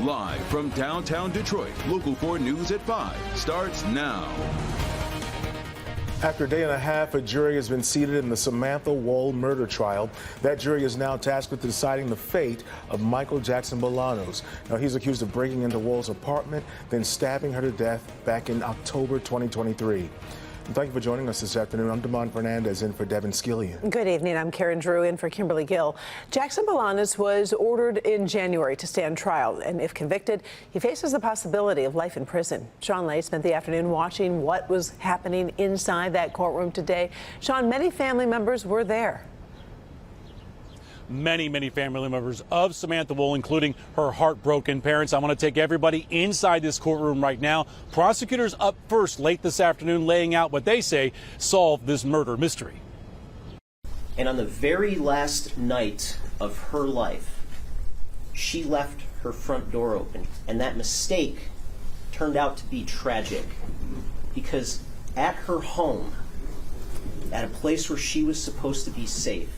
Live from downtown Detroit, Local 4 News at 5 starts now. After a day and a half, a jury has been seated in the Samantha Woll murder trial. That jury is now tasked with deciding the fate of Michael Jackson Bolanos. Now, he's accused of breaking into Woll's apartment, then stabbing her to death back in October 2023. And thank you for joining us this afternoon. I'm Damon Fernandez in for Devin Skillian. Good evening. I'm Karen Drew in for Kimberly Gill. Jackson Bolanos was ordered in January to stand trial, and if convicted, he faces the possibility of life in prison. Sean Lay spent the afternoon watching what was happening inside that courtroom today. Sean, many family members were there. Many family members of Samantha Woll, including her heartbroken parents. I want to take everybody inside this courtroom right now. Prosecutors up first late this afternoon laying out what they say solved this murder mystery. And on the very last night of her life, she left her front door open. And that mistake turned out to be tragic because at her home, at a place where she was supposed to be safe,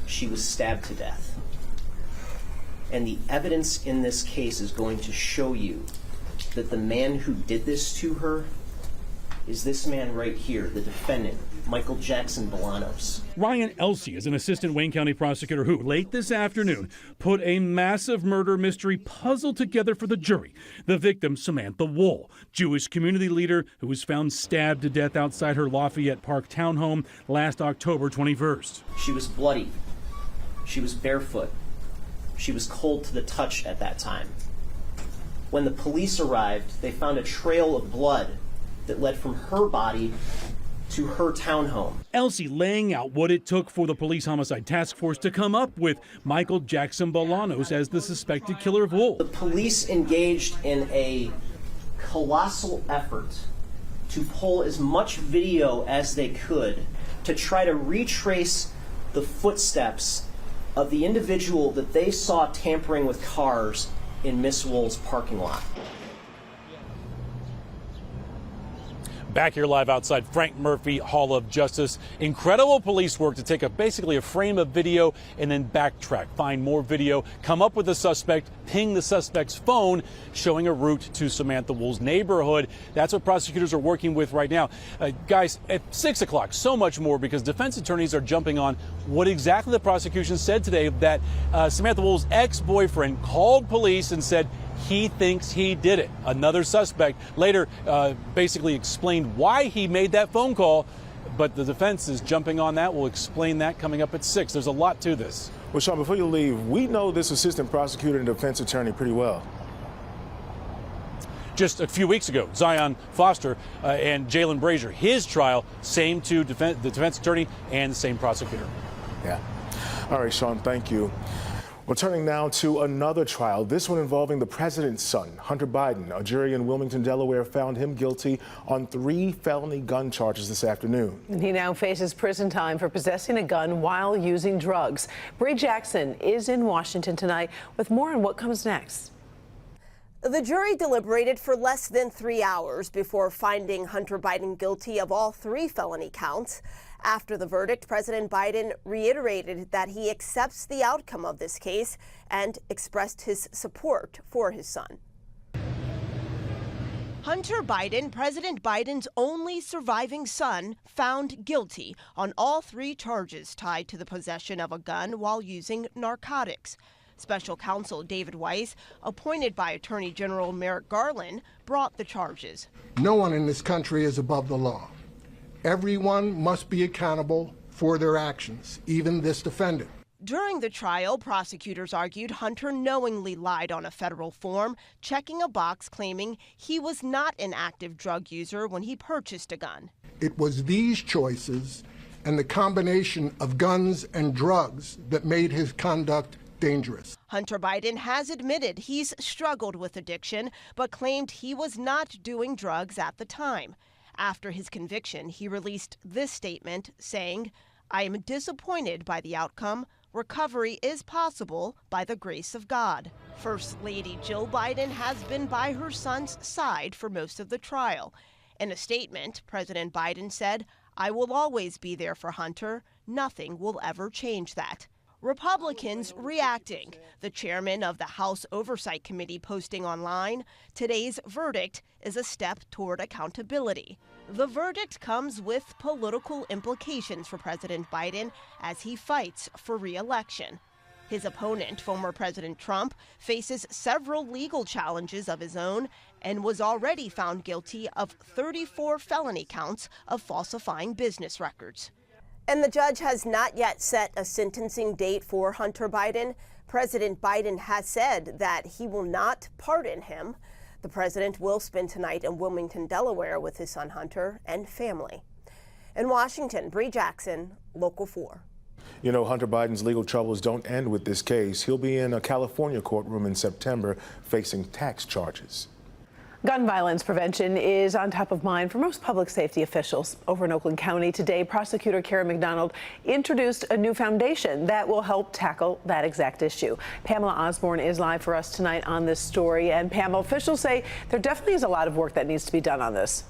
she was stabbed to death. And the evidence in this case is going to show you that the man who did this to her is this man right here, the defendant, Michael Jackson Bolanos. Ryan Elsey is an assistant Wayne County prosecutor who, late this afternoon, put a massive murder mystery puzzle together for the jury. The victim, Samantha Woll, Jewish community leader who was found stabbed to death outside her Lafayette Park townhome last October 21st. She was bloody. She was barefoot. She was cold to the touch at that time. When the police arrived, they found a trail of blood that led from her body to her townhome. Elsey laying out what it took for the police homicide task force to come up with Michael Jackson Bolanos as the suspected killer of Woll. The police engaged in a colossal effort to pull as much video as they could to try to retrace the footsteps of the individual that they saw tampering with cars in Miss Woll's parking lot. Back here live outside Frank Murphy Hall of Justice. Incredible police work to take basically a frame of video and then backtrack, find more video, come up with the suspect, ping the suspect's phone, showing a route to Samantha Woll's neighborhood. That's what prosecutors are working with right now. Guys, at 6 o'clock, so much more because defense attorneys are jumping on what exactly the prosecution said today, that Samantha Woll's ex-boyfriend called police and said he thinks he did it. Another suspect later basically explained why he made that phone call, but the defense is jumping on that. We'll explain that coming up at 6. There's a lot to this. Well, Sean, before you leave, we know this assistant prosecutor and defense attorney pretty well. Just a few weeks ago, Zion Foster and Jalen Brazier, his trial, same to the defense attorney and the same prosecutor. Yeah. All right, Sean, thank you. We're turning now to another trial, this one involving the president's son, Hunter Biden. A jury in Wilmington, Delaware found him guilty on 3 felony gun charges this afternoon. He now faces prison time for possessing a gun while using drugs. Bree Jackson is in Washington tonight with more on what comes next. The jury deliberated for less than 3 hours before finding Hunter Biden guilty of all 3 felony counts. After the verdict, President Biden reiterated that he accepts the outcome of this case and expressed his support for his son. Hunter Biden, President Biden's only surviving son, found guilty on all 3 charges tied to the possession of a gun while using narcotics. Special counsel David Weiss, appointed by Attorney General Merrick Garland, brought the charges. No one in this country is above the law. Everyone must be accountable for their actions, even this defendant. During the trial, prosecutors argued Hunter knowingly lied on a federal form, checking a box claiming he was not an active drug user when he purchased a gun. It was these choices and the combination of guns and drugs that made his conduct dangerous. Hunter Biden has admitted he's struggled with addiction, but claimed he was not doing drugs at the time. After his conviction, he released this statement saying, "I am disappointed by the outcome. Recovery is possible by the grace of God." First Lady Jill Biden has been by her son's side for most of the trial. In a statement, President Biden said, "I will always be there for Hunter. Nothing will ever change that." Republicans reacting. The chairman of the House Oversight Committee posting online, today's verdict is a step toward accountability. The verdict comes with political implications for President Biden as he fights for re-election. His opponent, former President Trump, faces several legal challenges of his own and was already found guilty of 34 felony counts of falsifying business records. And the judge has not yet set a sentencing date for Hunter Biden. President Biden has said that he will not pardon him. The president will spend tonight in Wilmington, Delaware with his son Hunter and family. In Washington, Bree Jackson, Local 4. You know, Hunter Biden's legal troubles don't end with this case. He'll be in a California courtroom in September facing tax charges. Gun violence prevention is on top of mind for most public safety officials. Over in Oakland County today, prosecutor Karen McDonald introduced a new foundation that will help tackle that exact issue. Pamela Osborne is live for us tonight on this story. And Pamela, officials say there definitely is a lot of work that needs to be done on this.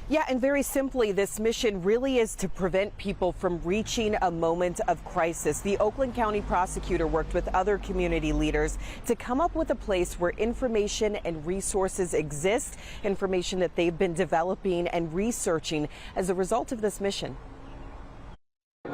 Yeah, and very simply, this mission really is to prevent people from reaching a moment of crisis. The Oakland County prosecutor worked with other community leaders to come up with a place where information and resources exist, information that they've been developing and researching as a result of this mission.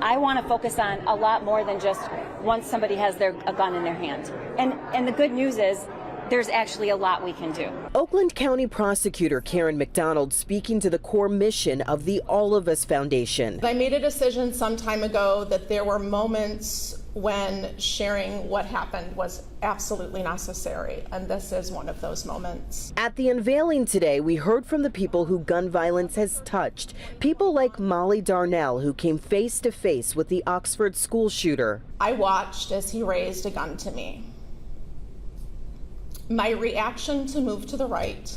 I want to focus on a lot more than just once somebody has a gun in their hand. And the good news is, there's actually a lot we can do. Oakland County prosecutor Karen McDonald speaking to the core mission of the All of Us Foundation. I made a decision some time ago that there were moments when sharing what happened was absolutely necessary, and this is one of those moments. At the unveiling today, we heard from the people who gun violence has touched. People like Molly Darnell, who came face to face with the Oxford school shooter. I watched as he raised a gun to me. My reaction to move to the right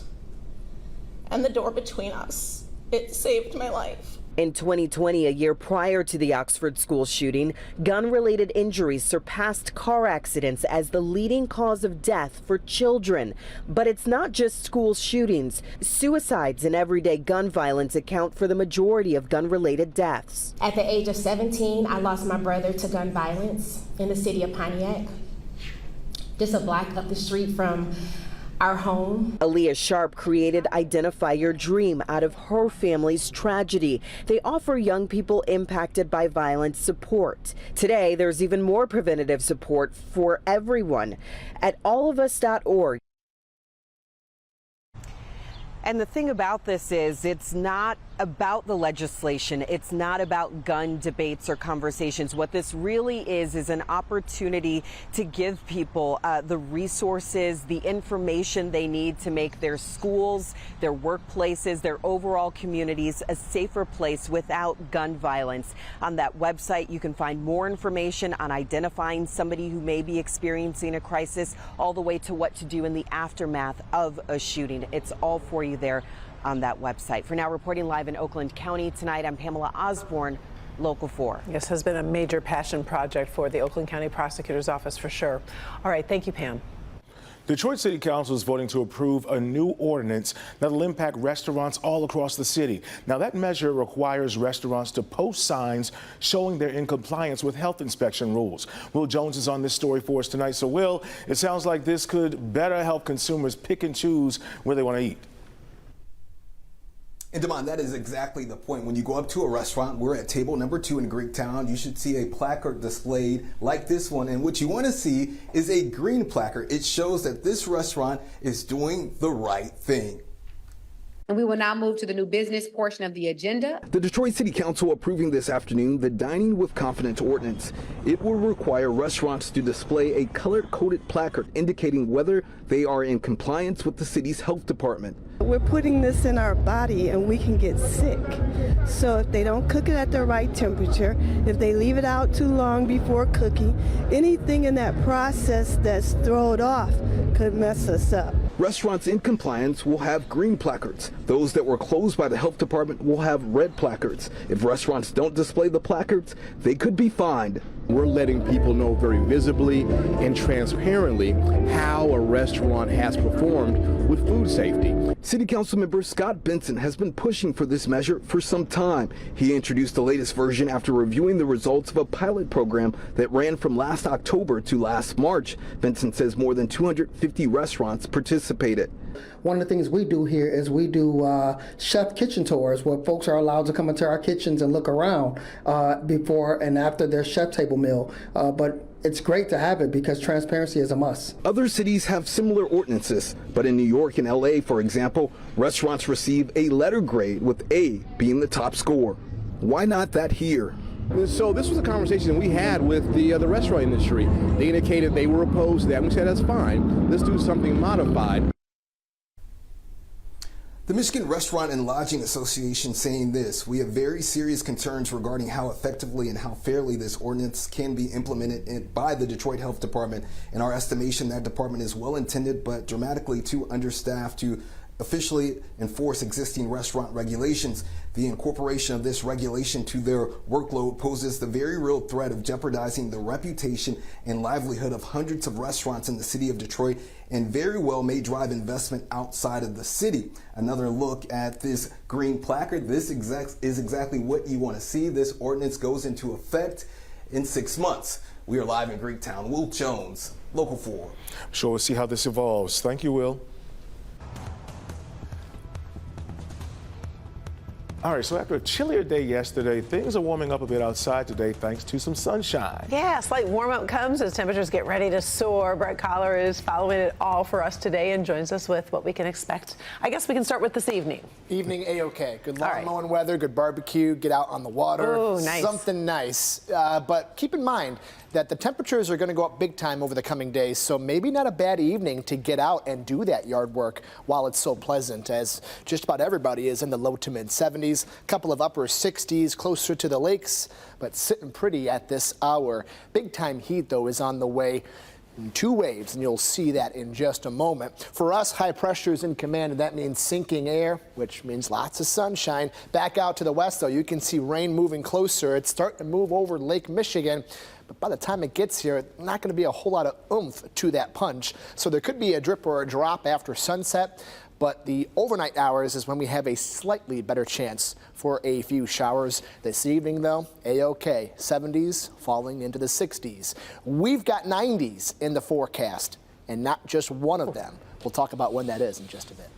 and the door between us, it saved my life. In 2020, a year prior to the Oxford school shooting, gun-related injuries surpassed car accidents as the leading cause of death for children. But it's not just school shootings. Suicides and everyday gun violence account for the majority of gun-related deaths. At the age of 17, I lost my brother to gun violence in the city of Pontiac, just a block up the street from our home. Aaliyah Sharp created Identify Your Dream out of her family's tragedy. They offer young people impacted by violence support. Today, there's even more preventative support for everyone at allofus.org. And the thing about this is it's not about the legislation. It's not about gun debates or conversations. What this really is an opportunity to give people the resources, the information they need to make their schools, their workplaces, their overall communities a safer place without gun violence. On that website, you can find more information on identifying somebody who may be experiencing a crisis, all the way to what to do in the aftermath of a shooting. It's all for you there on that website. For now, reporting live in Oakland County tonight, I'm Pamela Osborne, Local 4. This has been a major passion project for the Oakland County Prosecutor's Office for sure. All right, thank you, Pam. Detroit City Council is voting to approve a new ordinance that will impact restaurants all across the city. Now, that measure requires restaurants to post signs showing they're in compliance with health inspection rules. Will Jones is on this story for us tonight. So, Will, it sounds like this could better help consumers pick and choose where they want to eat. And Damon, that is exactly the point. When you go up to a restaurant, we're at table number 2 in Greektown, you should see a placard displayed like this one. And what you want to see is a green placard. It shows that this restaurant is doing the right thing. And we will now move to the new business portion of the agenda. The Detroit City Council approving this afternoon the Dining with Confidence ordinance. It will require restaurants to display a color-coded placard indicating whether they are in compliance with the city's health department. We're putting this in our body and we can get sick. So if they don't cook it at the right temperature, if they leave it out too long before cooking, anything in that process that's thrown off could mess us up. Restaurants in compliance will have green placards. Those that were closed by the health department will have red placards. If restaurants don't display the placards, they could be fined. We're letting people know very visibly and transparently how a restaurant has performed with food safety. City Council member Scott Benson has been pushing for this measure for some time. He introduced the latest version after reviewing the results of a pilot program that ran from last October to last March. Benson says more than 250 restaurants participated. One of the things we do here is we do chef kitchen tours where folks are allowed to come into our kitchens and look around before and after their chef table meal. But it's great to have it because transparency is a must. Other cities have similar ordinances, but in New York and LA, for example, restaurants receive a letter grade with A being the top score. Why not that here? So this was a conversation we had with the restaurant industry. They indicated they were opposed to that. We said that's fine. Let's do something modified. The Michigan Restaurant and Lodging Association saying this: we have very serious concerns regarding how effectively and how fairly this ordinance can be implemented by the Detroit Health Department. In our estimation, that department is well intended but dramatically too understaffed to officially enforce existing restaurant regulations. The incorporation of this regulation to their workload poses the very real threat of jeopardizing the reputation and livelihood of hundreds of restaurants in the city of Detroit, and very well may drive investment outside of the city. Another look at this green placard. This is exactly what you want to see. This ordinance goes into effect in 6 months. We are live in Greektown. Will Jones, Local 4. Sure, we'll see how this evolves. Thank you, Will. All right, so after a chillier day yesterday, things are warming up a bit outside today thanks to some sunshine. Yeah, slight warm up comes as temperatures get ready to soar. Brett Collar is following it all for us today and joins us with what we can expect. I guess we can start with this evening. Evening A-OK. Good lawn mowing weather, good barbecue, get out on the water. Ooh, nice. Something nice. But keep in mind that the temperatures are going to go up big time over the coming days, so maybe not a bad evening to get out and do that yard work while it's so pleasant, as just about everybody is in the low to mid 70s, a couple of upper 60s closer to the lakes, but sitting pretty at this hour. Big time heat, though, is on the way in 2 waves, and you'll see that in just a moment. For us, high pressure is in command, and that means sinking air, which means lots of sunshine. Back out to the west, though, you can see rain moving closer. It's starting to move over Lake Michigan. But by the time it gets here, not going to be a whole lot of oomph to that punch. So there could be a drip or a drop after sunset, but the overnight hours is when we have a slightly better chance for a few showers. This evening, though, A-OK, 70s falling into the 60s. We've got 90s in the forecast, and not just one of them. We'll talk about when that is in just a bit.